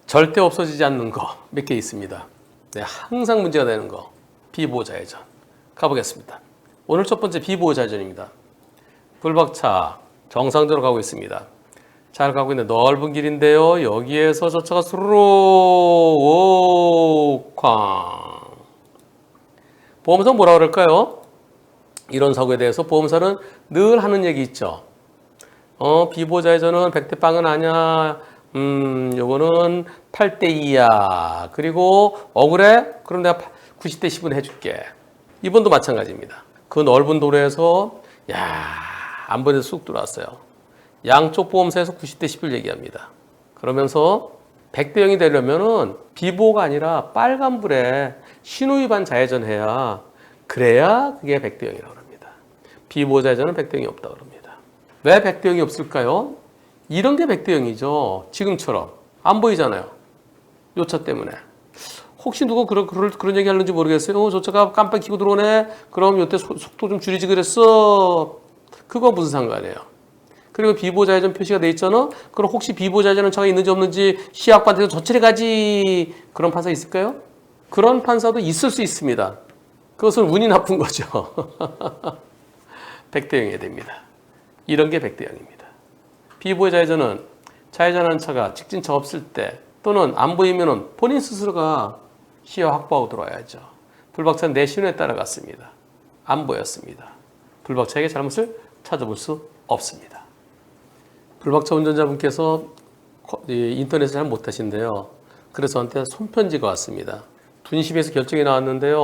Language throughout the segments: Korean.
절대 없어지지 않는 거 몇 개 있습니다. 네, 항상 문제가 되는 거 비보호자회전 가보겠습니다. 오늘 첫 번째 비보호자회전입니다. 불박차 정상적으로 가고 있습니다. 잘 가고 있는 넓은 길인데요. 여기에서 저 차가 스르르 쾅. 보험사 뭐라 그럴까요? 이런 사고에 대해서 보험사는 늘 하는 얘기 있죠. 비보호자회전은 100대 빵은 아니야. 요거는 8대 2야. 그리고 억울해? 그럼 내가 90대 10은 해줄게. 이번도 마찬가지입니다. 그 넓은 도로에서 안 보내서 쑥 들어왔어요. 양쪽 보험사에서 90대 10을 얘기합니다. 그러면서 100대 0이 되려면은 비보호가 아니라 빨간불에 신호위반 좌회전해야 그래야 그게 100대 0이라고 합니다. 비보호 좌회전은 100대 0이 없다고 합니다. 왜 100대 0이 없을까요? 이런 게 100대 0이죠. 지금처럼. 안 보이잖아요. 요 차 때문에. 혹시 누가 그런 얘기 하는지 모르겠어요. 저 차가 깜빡 켜고 들어오네. 그럼 요때 속도 좀 줄이지 그랬어. 그거 무슨 상관이에요. 그리고 비보호 좌회전 표시가 돼 있잖아. 그럼 혹시 비보호 좌회전은 차가 있는지 없는지 시약반대에서 저차례 가지. 그런 판사 있을까요? 그런 판사도 있을 수 있습니다. 그것은 운이 나쁜 거죠. 100대 0이 됩니다. 이런 게 100대 0입니다. 비보호 좌회전은 좌회전하는 차가 직진차 없을 때 또는 안 보이면 본인 스스로가 시야 확보하고 들어와야죠. 불박차는 내 신호에 따라갔습니다. 안 보였습니다. 불박차에게 잘못을 찾아볼 수 없습니다. 불박차 운전자분께서 인터넷을 잘 못하신데요. 그래서 저한테 손편지가 왔습니다. 분심에서 결정이 나왔는데요.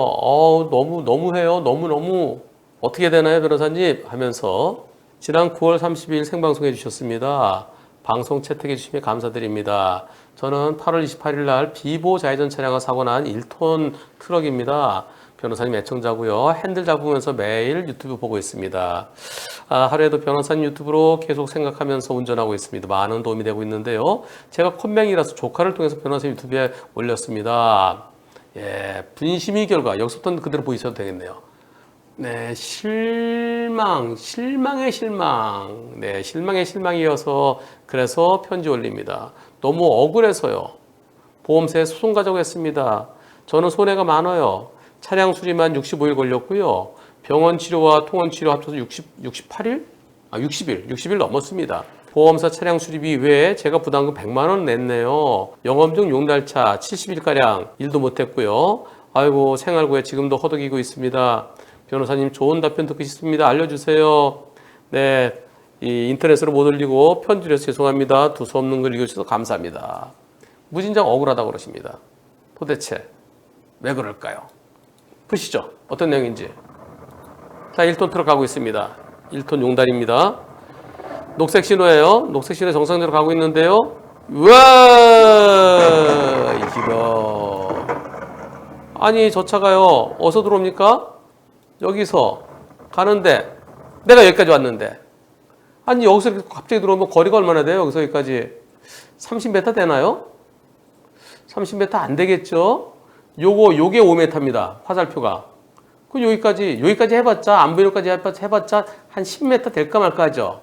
너무해요. 너무 어떻게 되나요, 변호사님? 하면서 지난 9월 30일 생방송해 주셨습니다. 방송 채택해 주시면 감사드립니다. 저는 8월 28일 날 비보호 좌회전 차량과 사고 난 1톤 트럭입니다. 변호사님 애청자고요. 핸들 잡으면서 매일 유튜브 보고 있습니다. 하루에도 변호사님 유튜브로 계속 생각하면서 운전하고 있습니다. 많은 도움이 되고 있는데요. 제가 콧맹이라서 조카를 통해서 변호사님 유튜브에 올렸습니다. 분심이 결과 여기서부터 그대로 보이셔도 되겠네요. 네, 실망의 실망. 네, 실망의 실망이어서 그래서 편지 올립니다. 너무 억울해서요. 보험사에 소송 가자고 했습니다. 저는 손해가 많아요. 차량 수리만 65일 걸렸고요. 병원 치료와 통원 치료 합쳐서 60일 넘었습니다. 보험사 차량 수리비 외에 제가 부담금 100만 원 냈네요. 영업중 용달차 70일가량 일도 못했고요. 아이고 생활고에 지금도 허덕이고 있습니다. 변호사님 좋은 답변 듣고 싶습니다. 알려주세요. 네, 이 인터넷으로 못 올리고 편지로 해서 죄송합니다. 두서 없는 글 읽어주셔서 감사합니다. 무진장 억울하다고 그러십니다. 도대체 왜 그럴까요? 보시죠. 어떤 내용인지. 자, 1톤 트럭 가고 있습니다. 1톤 용달입니다. 녹색 신호예요. 녹색 신호 정상적으로 가고 있는데요. 우와! 이거. 아니, 저 차가요. 어디서 들어옵니까? 여기서 가는데 내가 여기까지 왔는데 아니 여기서 갑자기 들어오면 거리가 얼마나 돼요? 여기서 여기까지 30m 되나요? 30m 안 되겠죠? 요게 5m입니다. 화살표가. 그 여기까지 해봤자 안 보이는 까지 해봤자 한 10m 될까 말까 하죠.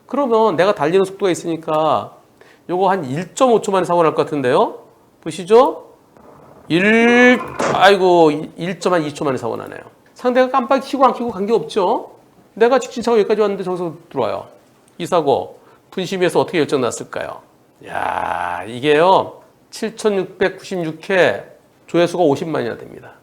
그러면 내가 달리는 속도가 있으니까 요거 한 1.5초 만에 사고 날 것 같은데요? 보시죠? 1.2초 만에 사고 나네요. 상대가 깜빡 켜고 안 켜고 관계없죠. 내가 직진차가 여기까지 왔는데 저기서 들어와요. 이 사고 분심위에서 어떻게 결정 났을까요? 야, 이게요. 7,696회 조회수가 50만이나 됩니다.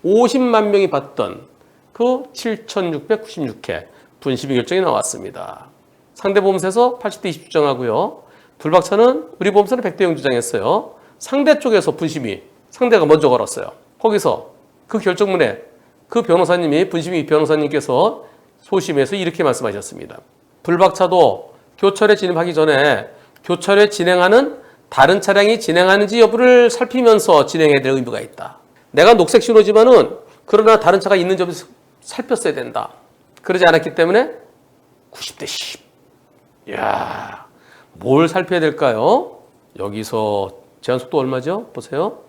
50만 명이 봤던 그 7,696회 분심위 결정이 나왔습니다. 상대 보험사에서 80대 20 주장하고요. 불박차는 우리 보험사는 100대 0 주장했어요. 상대 쪽에서 분심위 상대가 먼저 걸었어요. 거기서 그 결정문에 그 변호사님이 분심위 변호사님께서 소심해서 이렇게 말씀하셨습니다. 불박차도 교차로에 진입하기 전에 교차로에 진행하는 다른 차량이 진행하는지 여부를 살피면서 진행해야 될 의무가 있다. 내가 녹색 신호지만은 그러나 다른 차가 있는지 여부 살폈어야 된다. 그러지 않았기 때문에 90대 10. 이야, 뭘 살펴야 될까요? 여기서 제한속도 얼마죠? 보세요.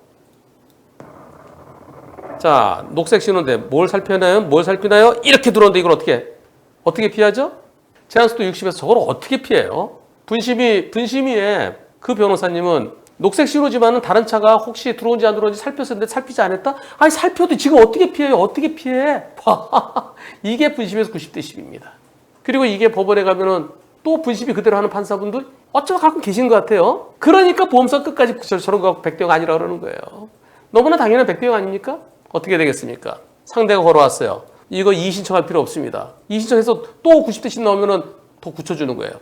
자, 녹색 신호인데 뭘 살피나요? 이렇게 들어오는데 이걸 어떻게 피하죠? 제한속도 60에서 저걸 어떻게 피해요? 분심위에 그 변호사님은 녹색 신호지만은 다른 차가 혹시 들어온지 안 들어온지 살폈었는데 살피지 않았다? 아니 살펴도 지금 어떻게 피해요? 어떻게 피해? 이게 분심에서 90대 10입니다. 그리고 이게 법원에 가면은 또 분심이 그대로 하는 판사분들 어쩌다 가끔 계신 것 같아요. 그러니까 보험사 끝까지 저런 거 백대형 아니라 그러는 거예요. 너무나 당연한 백대형 아닙니까? 어떻게 되겠습니까? 상대가 걸어왔어요. 이거 이의신청할 필요 없습니다. 이의신청해서 또 90대 10 나오면은 더 굳혀주는 거예요.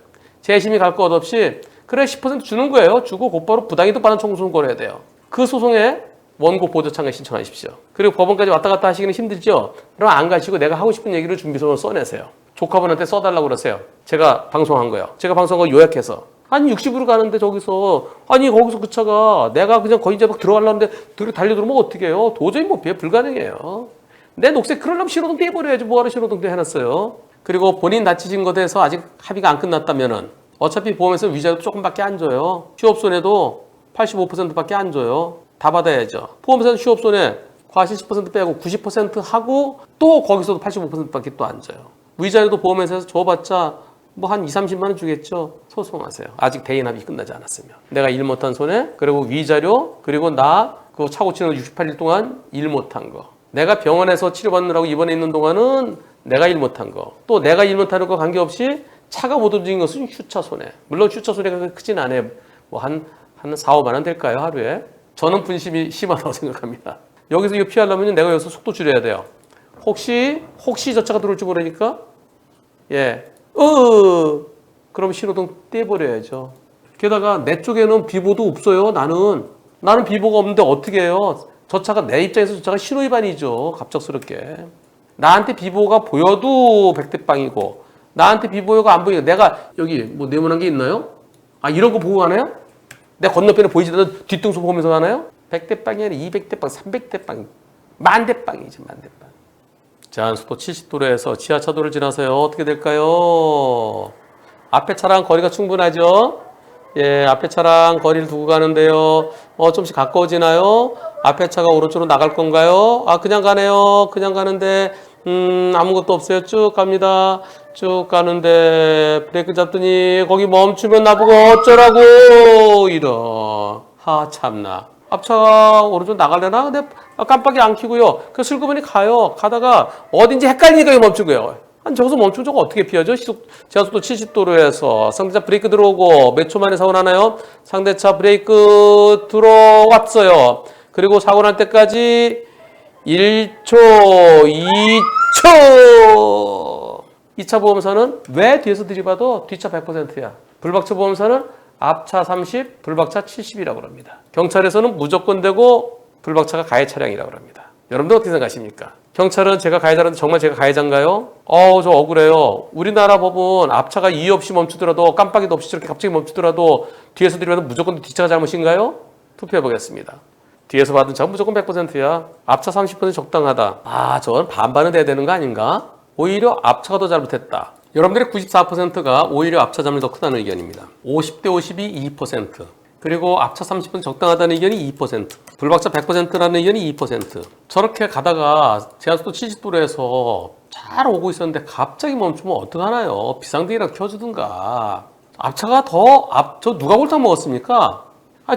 재심이 갈 것 없이 그래 10% 주는 거예요. 주고 곧바로 부당이득 반환 청구소송 걸어야 돼요. 그 소송에 원고 보조 참여 신청하십시오. 그리고 법원까지 왔다 갔다 하시기는 힘들죠? 그럼 안 가시고 내가 하고 싶은 얘기를 준비서로 써내세요. 조카분한테 써달라고 그러세요. 제가 방송한 거요. 제가 방송한 거 요약해서. 아니 60으로 가는데 저기서 아니 거기서 그 차가 내가 그냥 거의 이제 막 들어가려는데 달려들으면 어떻게 해요? 도저히 뭐 불가능해요. 내 녹색 그러려면 신호등 떼버려야지 뭐하러 신호등 해놨어요. 그리고 본인 다치신 것에 대해서 아직 합의가 안 끝났다면은 어차피 보험에서 위자료 조금밖에 안 줘요. 휴업손해도 85%밖에 안 줘요. 다 받아야죠. 보험에서는 휴업손해 과실 10% 빼고 90% 하고 또 거기서도 85%밖에 또 안 줘요. 위자료도 보험회사에서 줘봤자 뭐 한 2, 30만 원 주겠죠. 소송하세요. 아직 대인 합의 끝나지 않았으면. 내가 일 못한 손해, 그리고 위자료, 그리고 나 그 차 고치는 68일 동안 일 못한 거. 내가 병원에서 치료받느라고 입원해 있는 동안은 내가 일 못한 거. 또 내가 일 못하는 거 관계없이 차가 못 움직인 것은 휴차 손해. 물론 휴차 손해가 크진 않아요. 뭐 한 4, 5만 원 될까요, 하루에? 저는 분심이 심하다고 생각합니다. 여기서 이거 피하려면 내가 여기서 속도 줄여야 돼요. 혹시 저 차가 들어올지 모르니까 그럼 신호등 떼버려야죠. 게다가 내 쪽에는 비보도 없어요. 나는 비보가 없는데 어떻게 해요? 저 차가 내 입장에서 저 차가 신호 위반이죠. 갑작스럽게. 나한테 비보가 보여도 백대빵이고 나한테 비보가 안 보이고 내가 여기 뭐 네모난 게 있나요? 아 이런 거 보고 가나요? 내 건너편에 보이지도 않는 뒤통수 보면서 가나요? 100대빵이 아니라 200대빵, 300대빵, 만대빵이지 만대빵. 제한속도 70도로에서 지하차도를 지나서요. 어떻게 될까요? 앞에 차랑 거리가 충분하죠? 예, 앞에 차랑 거리를 두고 가는데요. 좀씩 가까워지나요? 앞에 차가 오른쪽으로 나갈 건가요? 아, 그냥 가네요. 그냥 가는데, 아무것도 없어요. 쭉 갑니다. 쭉 가는데, 브레이크 잡더니, 거기 멈추면 나보고 어쩌라고! 참나. 앞차가 오른쪽 나가려나? 근데 깜빡이 안 켜고요. 그 슬그머니 가요. 가다가 어딘지 헷갈리니까 멈춘 거예요. 아니 저기서 멈추면 저거 어떻게 피하죠? 제한속도 70도로에서 상대차 브레이크 들어오고 몇 초 만에 사고 나나요? 상대차 브레이크 들어왔어요. 그리고 사고 날 때까지 1초, 2초. 2차 보험사는 왜 뒤에서 들이봐도 뒷차 100%야. 불박차 보험사는 앞차 30, 불박차 70이라고 합니다. 경찰에서는 무조건 되고 불박차가 가해 차량이라고 합니다. 여러분들 어떻게 생각하십니까? 경찰은 제가 가해자라는데 정말 제가 가해자인가요? 저 억울해요. 우리나라 법은 앞차가 이유 없이 멈추더라도 깜빡이도 없이 저렇게 갑자기 멈추더라도 뒤에서 들이받으면 무조건 뒷차가 잘못인가요? 투표해보겠습니다. 뒤에서 받은 차가 무조건 100%야. 앞차 30% 적당하다. 저건 반반은 돼야 되는 거 아닌가? 오히려 앞차가 더 잘못했다. 여러분들의 94%가 오히려 앞차 잠이 더 크다는 의견입니다. 50대 50이 2%. 그리고 앞차 30% 적당하다는 의견이 2%. 불박차 100%라는 의견이 2%. 저렇게 가다가 제한속도 70도로에서 잘 오고 있었는데 갑자기 멈추면 어떡하나요? 비상등이라도 켜주든가. 앞차가 저 누가 골탕 먹었습니까?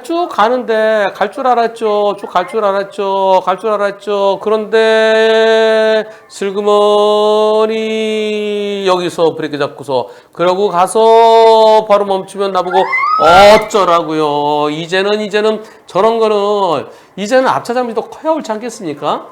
쭉 가는데 갈 줄 알았죠. 쭉 갈 줄 알았죠. 그런데 슬그머니 여기서 브레이크 잡고서 그러고 가서 바로 멈추면 나보고 어쩌라고요. 이제는 저런 거는 이제는 앞차 잘못이 더 커야 옳지 않겠습니까?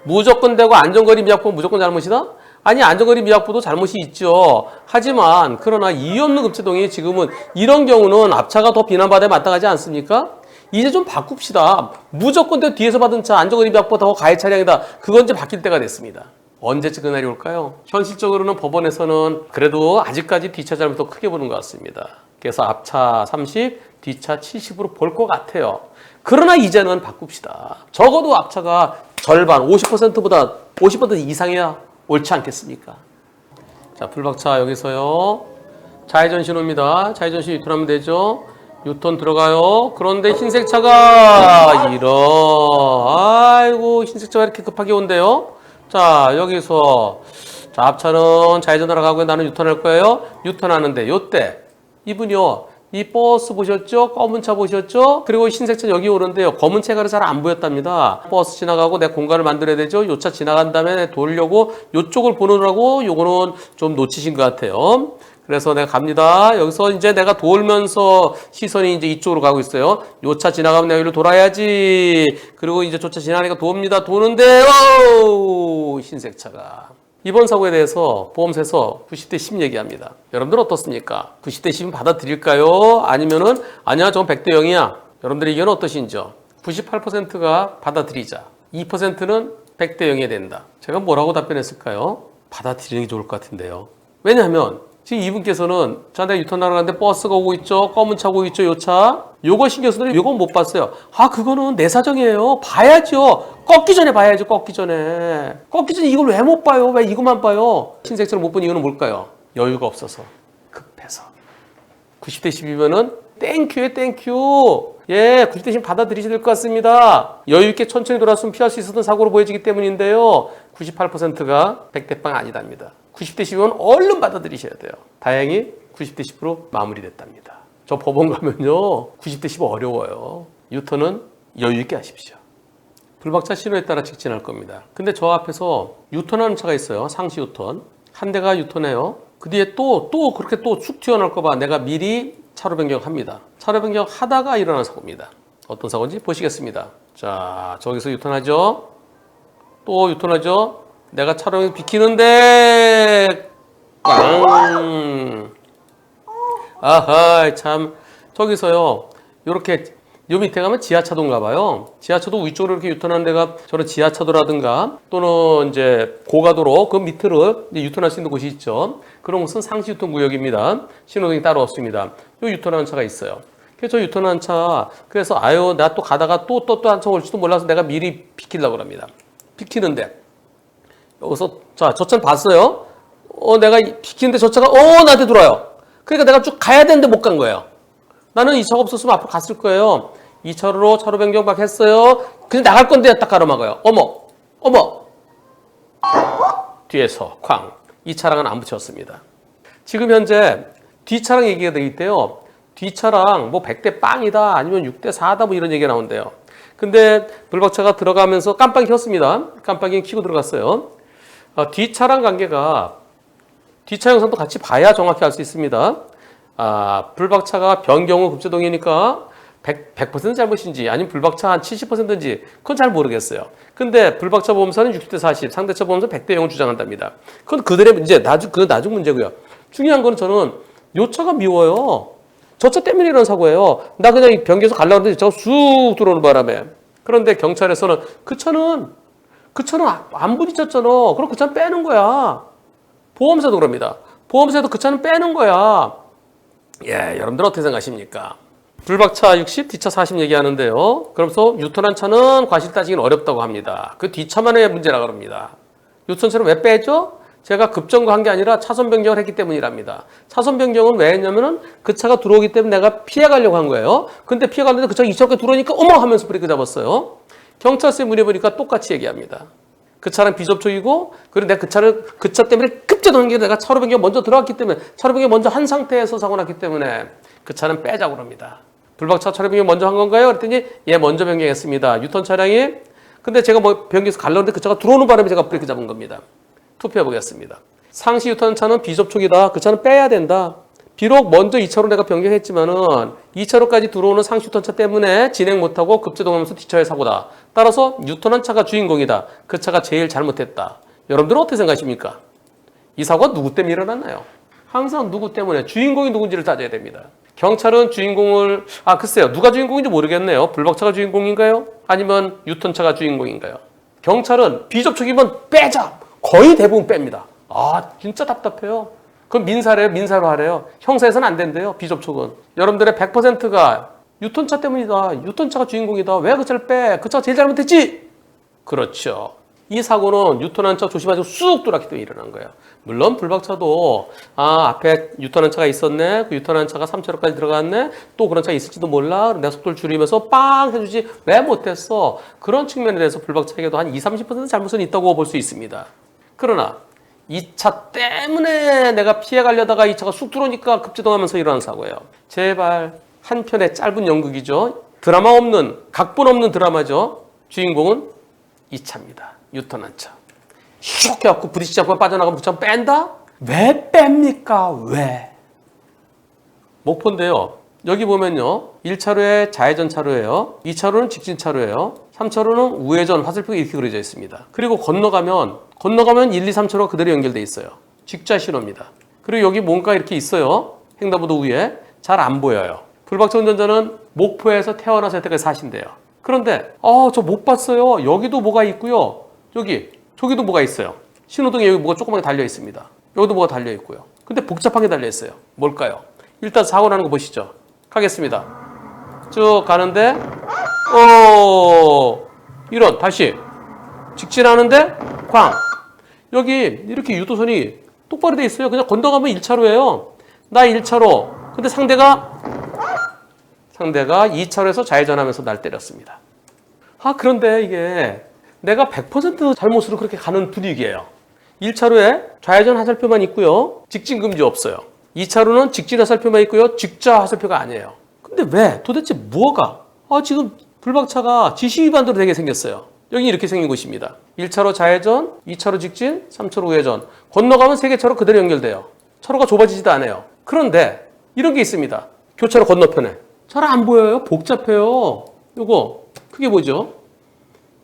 무조건 되고 안전거리 미약보면 무조건 잘못이다? 아니 안전거리 미약보도 잘못이 있죠. 하지만 그러나 이유 없는 급제동이 지금은 이런 경우는 앞차가 더 비난받아야 마땅하지 않습니까? 이제 좀 바꿉시다. 무조건 뒤에서 받은 차 안전거리 미약보다 더 가해 차량이다. 그건 이제 바뀔 때가 됐습니다. 언제쯤 그날이 올까요? 현실적으로는 법원에서는 그래도 아직까지 뒷차 잘못 더 크게 보는 것 같습니다. 그래서 앞차 30, 뒤차 70으로 볼 것 같아요. 그러나 이제는 바꿉시다. 적어도 앞차가 절반 50%보다 50% 이상이야 옳지 않겠습니까? 자, 불박차 여기서요. 좌회전 신호입니다. 좌회전 신호 유턴하면 되죠. 유턴 들어가요. 그런데 흰색 차가 아이고 흰색 차가 이렇게 급하게 온대요. 자, 여기서 자, 앞차는 좌회전하러 가고 나는 유턴할 거예요. 유턴하는데 요때 이분이요. 이 버스 보셨죠? 검은 차 보셨죠? 그리고 흰색 차 여기 오는데요. 검은 차가 잘 안 보였답니다. 버스 지나가고 내 공간을 만들어야 되죠. 요 차 지나간 다음에 돌려고 요쪽을 보느라고 요거는 좀 놓치신 것 같아요. 그래서 내가 갑니다. 여기서 이제 내가 돌면서 시선이 이제 이쪽으로 가고 있어요. 요 차 지나가면 내가 여기로 돌아야지. 그리고 이제 저 차 지나가니까 돕니다. 도는데, 오! 흰색 차가. 이번 사고에 대해서 보험사에서 90대 10 얘기합니다. 여러분들 어떻습니까? 90대 10은 받아들일까요? 아니면은 아니야, 저건 100대 0이야. 여러분들의 의견은 어떠신지요? 98%가 받아들이자. 2%는 100대 0이 된다. 제가 뭐라고 답변했을까요? 받아들이는 게 좋을 것 같은데요. 왜냐하면 지금 이분께서는 자, 내가 유턴하러 가는데 버스가 오고 있죠. 검은 차 오고 있죠. 요 차. 요거 신경 쓰더니 요건 못 봤어요. 아, 그거는 내 사정이에요. 봐야죠. 꺾기 전에 봐야죠. 꺾기 전에. 꺾기 전에 이걸 왜 못 봐요? 왜 이것만 봐요? 흰색처럼 못 본 이유는 뭘까요? 여유가 없어서. 급해서. 90대 10이면은 땡큐에 땡큐. 예, 90대 10 받아들이셔야 될 것 같습니다. 여유 있게 천천히 돌았으면 피할 수 있었던 사고로 보여지기 때문인데요. 98%가 100대 빵 아니답니다. 90대 10이면 얼른 받아들이셔야 돼요. 다행히 90대 10으로 마무리됐답니다. 저 법원 가면요. 90대 10 어려워요. 유턴은 여유 있게 하십시오. 불박차 신호에 따라 직진할 겁니다. 근데 저 앞에서 유턴하는 차가 있어요. 상시 유턴. 한 대가 유턴해요. 그 뒤에 또 그렇게 또 쭉 튀어나올까 봐 내가 미리 차로 변경합니다. 차로 변경하다가 일어난 사고입니다. 어떤 사고인지 보시겠습니다. 자, 저기서 유턴하죠. 또 유턴하죠. 내가 차로 비키는데 꽝. 아하, 참. 저기서요. 요렇게 요 밑에 가면 지하차도인가 봐요. 지하차도 위쪽으로 이렇게 유턴하는 데가 저런 지하차도라든가 또는 이제 고가도로 그 밑으로 이제 유턴할 수 있는 곳이 있죠. 그런 곳은 상시 유턴 구역입니다. 신호등이 따로 없습니다. 요 유턴하는 차가 있어요. 그래서 저 유턴하는 차, 그래서 아유, 나 또 가다가 또 한 차 올지도 몰라서 내가 미리 비키려고 합니다. 비키는데 여기서 자, 저 차는 봤어요. 내가 비키는데 저 차가 나한테 들어와요. 그러니까 내가 쭉 가야 되는데 못 간 거예요. 나는 이 차가 없었으면 앞으로 갔을 거예요. 2차로로 차로 변경 막 했어요. 그냥 나갈 건데 딱 가로막아요. 어머. 뒤에서 쾅. 이 차량은 안 붙였습니다. 지금 현재 뒷차량 얘기가 되어 있대요. 뒷차량 뭐 100대 빵이다 아니면 6대 4다 뭐 이런 얘기가 나온대요. 근데 불박차가 들어가면서 깜빡이 켰습니다. 깜빡이 켜고 들어갔어요. 뒷차량 관계가 뒷차 영상도 같이 봐야 정확히 알 수 있습니다. 불박차가 변경 후 급제동이니까 100% 잘못인지 아니면 불박차 한 70%인지 그건 잘 모르겠어요. 근데 불박차 보험사는 60대 40, 상대차 보험사 100대 0을 주장한답니다. 그건 그들의 문제, 그건 나중 문제고요. 중요한 거는 저는 요 차가 미워요. 저 차 때문에 이런 사고예요. 나 그냥 변기에서 가려고 하는데 저가 쑥 들어오는 바람에. 그런데 경찰에서는 그 차는 안 부딪혔잖아. 그럼 그 차는 빼는 거야. 보험사도 그럽니다. 보험사도 그 차는 빼는 거야. 예, 여러분들 어떻게 생각하십니까? 불박차 60, 뒷차 40 얘기하는데요. 그러면서 유턴한 차는 과실 따지기는 어렵다고 합니다. 그 뒷차만의 문제라 그럽니다. 유턴차는 왜 빼죠? 제가 급정거한 게 아니라 차선 변경을 했기 때문이랍니다. 차선 변경은 왜 했냐면은 그 차가 들어오기 때문에 내가 피해가려고 한 거예요. 근데 피해가려는데 그 차가 이차로까지 들어오니까 어머 하면서 브레이크 잡았어요. 경찰서에 문의해보니까 똑같이 얘기합니다. 그 차는 비접촉이고, 그리고 내가 그 차 때문에 급제동한 게 내가 차로 변경 먼저 들어갔기 때문에, 차로 변경 먼저 한 상태에서 사고 났기 때문에 그 차는 빼자고 합니다. 불박차 차로 변경 먼저 한 건가요? 그랬더니, 예, 먼저 변경했습니다. 유턴 차량이. 근데 제가 뭐 변경해서 가려는데 그 차가 들어오는 바람에 제가 브레이크 잡은 겁니다. 투표해 보겠습니다. 상시 유턴 차는 비접촉이다. 그 차는 빼야 된다. 비록 먼저 2차로 내가 변경했지만은 2차로까지 들어오는 상시 유턴 차 때문에 진행 못하고 급제동하면서 뒷차에 사고다. 따라서 유턴한 차가 주인공이다. 그 차가 제일 잘못했다. 여러분들은 어떻게 생각하십니까? 이 사고가 누구 때문에 일어났나요? 항상 누구 때문에 주인공이 누군지를 따져야 됩니다. 경찰은 주인공을 글쎄요. 누가 주인공인지 모르겠네요. 불박차가 주인공인가요? 아니면 유턴차가 주인공인가요? 경찰은 비접촉이면 빼자. 거의 대부분 뺍니다. 진짜 답답해요. 그럼 민사로 하래요. 형사에서는 안 된대요. 비접촉은. 여러분들의 100%가 유턴차 때문이다. 유턴차가 주인공이다. 왜 그 차를 빼? 그 차가 제일 잘못했지? 그렇죠. 이 사고는 유턴한 차 조심하시고 쑥 돌았기 때문에 일어난 거예요. 물론 불박차도 앞에 유턴한 차가 있었네. 그 유턴한 차가 3차로까지 들어갔네. 또 그런 차가 있을지도 몰라. 내가 속도를 줄이면서 빵 해주지. 왜 못했어? 그런 측면에 대해서 불박차에게도 한 20-30% 잘못은 있다고 볼 수 있습니다. 그러나 이 차 때문에 내가 피해가려다가 이 차가 쑥 들어오니까 급제동하면서 일어나는 사고예요. 제발 한 편의 짧은 연극이죠. 드라마 없는, 각본 없는 드라마죠. 주인공은 이 차입니다. 유턴한 차. 슉 해갖고 부딪히지 않고 빠져나가면 그 차 뺀다? 왜 뺍니까? 왜? 목포인데요. 여기 보면요. 1차로에 좌회전 차로예요. 2차로는 직진 차로예요. 3차로는 우회전 화살표가 이렇게 그려져 있습니다. 그리고 건너가면 1, 2, 3차로가 그대로 연결돼 있어요. 직자 신호입니다. 그리고 여기 뭔가 이렇게 있어요. 횡단보도 위에 잘 안 보여요. 불박차 운전자는 목포에서 태어나서 여태까지 사신대요. 그런데 저 못 봤어요. 여기도 뭐가 있고요. 저기도 뭐가 있어요. 신호등에 여기 뭐가 조그맣게 달려 있습니다. 여기도 뭐가 달려 있고요. 근데 복잡하게 달려 있어요. 뭘까요? 일단 사고 나는 거 보시죠. 가겠습니다. 쭉 가는데 이런 다시 직진하는데 쾅. 여기 이렇게 유도선이 똑바로 돼 있어요. 그냥 건너가면 1차로예요. 나 1차로. 근데 상대가 2차로에서 좌회전하면서 날 때렸습니다. 그런데 이게 내가 100% 잘못으로 그렇게 가는 분위기예요. 1차로에 좌회전 화살표만 있고요. 직진 금지 없어요. 2차로는 직진 화살표만 있고요. 직자 화살표가 아니에요. 근데 왜? 도대체 뭐가? 지금 불박차가 지시 위반으로 되게 생겼어요. 여기 이렇게 생긴 곳입니다. 1차로 좌회전, 2차로 직진, 3차로 우회전. 건너가면 3개 차로 그대로 연결돼요. 차로가 좁아지지도 않아요. 그런데 이런 게 있습니다. 교차로 건너편에. 잘 안 보여요? 복잡해요. 요거 크게 보죠.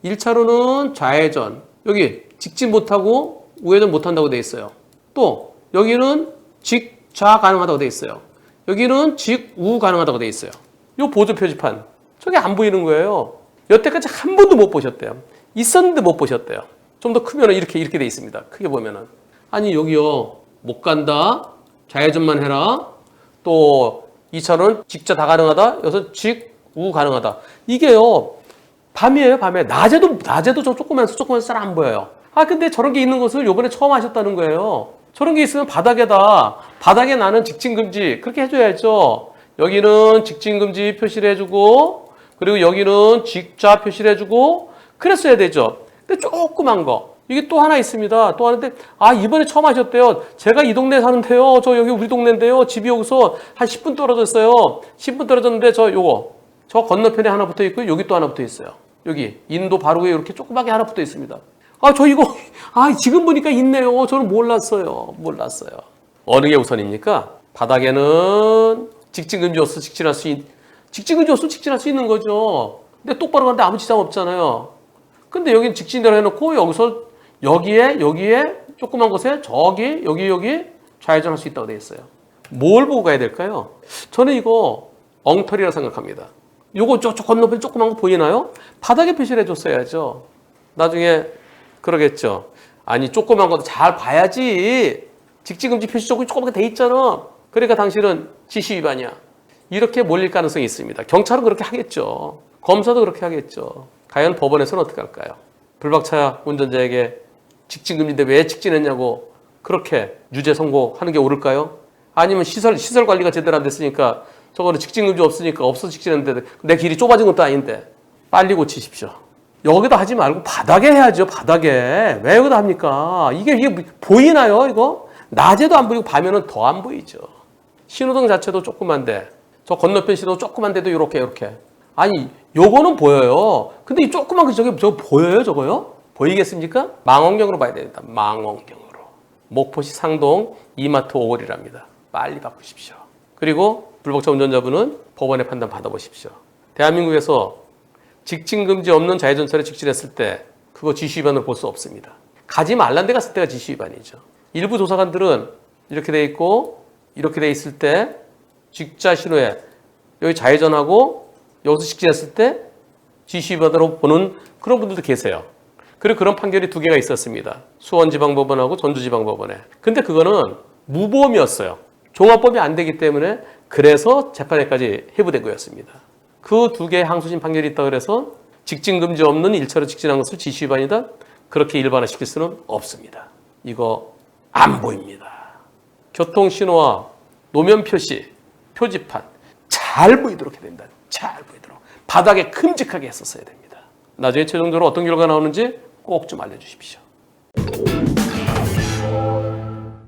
1차로는 좌회전. 여기 직진 못하고 우회전 못한다고 돼 있어요. 또 여기는 직좌 가능하다고 돼 있어요. 여기는 직우 가능하다고 돼 있어요. 요 보조 표지판. 저게 안 보이는 거예요. 여태까지 한 번도 못 보셨대요. 있었는데 못 보셨대요. 좀 더 크면 이렇게 돼 있습니다. 크게 보면은. 아니 여기요. 못 간다. 좌회전만 해라. 또 2차로는 직자 다 가능하다. 여기서 직우 가능하다. 이게요. 밤이에요. 밤에. 낮에도 저 조그만서 잘 안 보여요. 근데 저런 게 있는 것을 요번에 처음 하셨다는 거예요. 저런 게 있으면 바닥에 나는 직진금지 그렇게 해줘야죠. 여기는 직진금지 표시를 해주고 그리고 여기는 직좌 표시를 해주고 그랬어야 되죠. 근데 조그만 거 이게 또 하나 있습니다. 또 하는데 이번에 처음 하셨대요. 제가 이 동네에 사는데요. 저 여기 우리 동네인데요. 집이 여기서 한 10분 떨어졌어요. 10분 떨어졌는데 저 건너편에 하나 붙어 있고 여기 또 하나 붙어 있어요. 여기 인도 바로 위에 이렇게 조그맣게 하나 붙어 있습니다. 저 이거 지금 보니까 있네요. 저는 몰랐어요. 어느 게 우선입니까? 바닥에는 직진금지 없어 직진금지 없으면 직진할 수 있는 거죠. 근데 똑바로 가는데 아무 지장 없잖아요. 근데 여기는 직진대로 해놓고 여기서 여기에 조그만 곳에 여기 좌회전할 수 있다고 되어 있어요. 뭘 보고 가야 될까요? 저는 이거 엉터리라 생각합니다. 요거 저 건너편 조그만 거 보이나요? 바닥에 표시를 해줬어야죠. 나중에 그러겠죠. 아니 조그만 것도 잘 봐야지. 직진금지 표시 조그맣게 돼 있잖아. 그러니까 당신은 지시 위반이야. 이렇게 몰릴 가능성이 있습니다. 경찰은 그렇게 하겠죠. 검사도 그렇게 하겠죠. 과연 법원에서는 어떻게 할까요? 불박차 운전자에게 직진금지인데 왜 직진했냐고 그렇게 유죄 선고하는 게 옳을까요? 아니면 시설 관리가 제대로 안 됐으니까 저거는 직진금지 없으니까 없어 직진했는데 내 길이 좁아진 것도 아닌데 빨리 고치십시오. 여기다 하지 말고 바닥에 해야죠. 바닥에. 왜 여기다 합니까? 이게 보이나요? 이거? 낮에도 안 보이고 밤에는 더 안 보이죠. 신호등 자체도 조그만데 저 건너편 신호 조그만데도 이렇게 아니 요거는 보여요. 근데 이 조그만 거 저거 보여요? 저거요? 보이겠습니까? 망원경으로 봐야 됩니다. 망원경으로. 목포시 상동 이마트 5월이랍니다. 빨리 바꾸십시오. 그리고 불박차 운전자분은 법원의 판단 받아보십시오. 대한민국에서 직진금지 없는 좌회전차로 직진했을 때 그거 지시 위반으로 볼 수 없습니다. 가지 말란 데 갔을 때가 지시 위반이죠. 일부 조사관들은 이렇게 돼 있고 이렇게 돼 있을 때 직자 신호에 여기 좌회전하고 여기서 직진했을 때 지시 위반으로 보는 그런 분들도 계세요. 그리고 그런 판결이 2개가 있었습니다. 수원지방법원하고 전주지방법원에. 근데 그거는 무보험이었어요. 종합법이 안 되기 때문에 그래서 재판에까지 회부된 거였습니다. 그 2개의 항소심 판결이 있다고 해서 직진금지 없는 1차로 직진한 것을 지시 위반이다. 그렇게 일반화시킬 수는 없습니다. 이거 안 보입니다. 교통신호와 노면 표시, 표지판 잘 보이도록 해야 된다. 잘 보이도록. 바닥에 큼직하게 했었어야 됩니다. 나중에 최종적으로 어떤 결과가 나오는지 꼭 좀 알려주십시오.